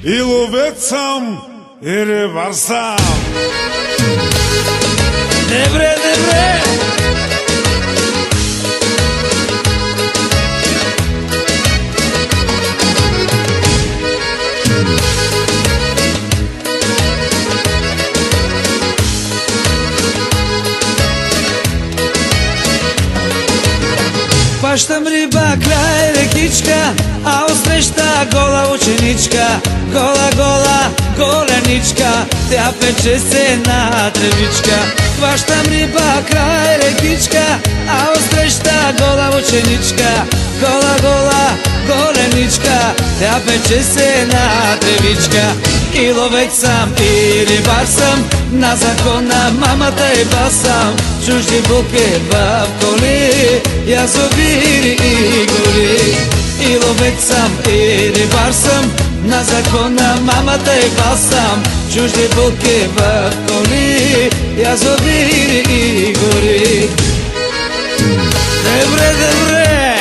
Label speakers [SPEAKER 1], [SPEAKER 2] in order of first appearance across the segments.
[SPEAKER 1] и ловец съм, и рибар съм.
[SPEAKER 2] Добре, добре! Хващам риба край рекичка, а отсреща гола ученичка. Гола, гола, голеничка, тя пече се на тревичка. Хващам риба край рекичка, а отсреща гола ученичка. Гола, гола, голеничка, тя пече се на тревичка. И ловец съм, и рибар съм, на закона мамата и басам. Чужди булки в коли, язовири и гори. И ловец съм, и рибар съм, на закона мамата и басам. Чужди булки в коли, язовири и гори. Добре, добре!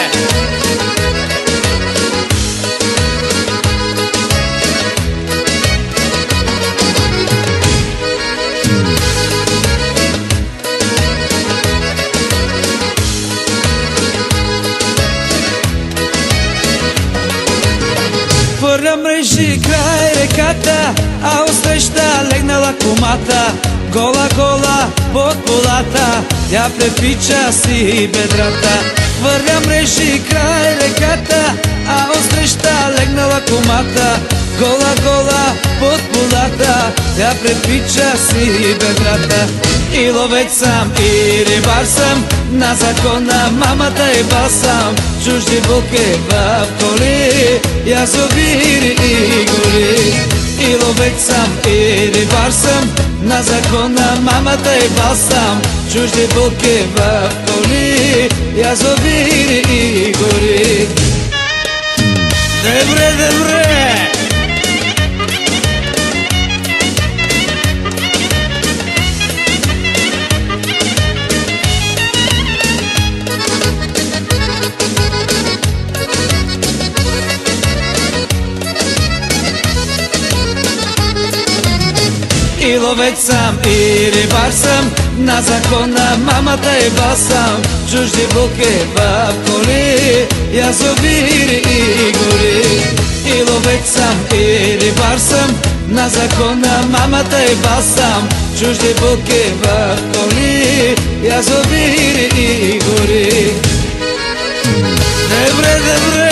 [SPEAKER 2] Хвърля мрежи край реката, а отсреща легнала кумата. Гола, гола под полата, тя препича си бедрата. Хвърля мрежи край реката, а отсреща легнала кумата. Гола, гола под полата, тя препича си бедрата. И ловец съм, и рибар съм, на закона мамата и басам. Чужди булки в коли, язовири и гори. И ловец съм, и рибар съм, на закона мамата и басам. Чужди булки в коли, язовири и гори. Добре, добре! И ловец съм, и рибар съм, на закона мамата и басам. Чужди булки в коли, язовири и гори. И ловец съм, и рибар съм, на закона мамата и басам. Чужди булки в коли, язовири и гори. Добре, добре!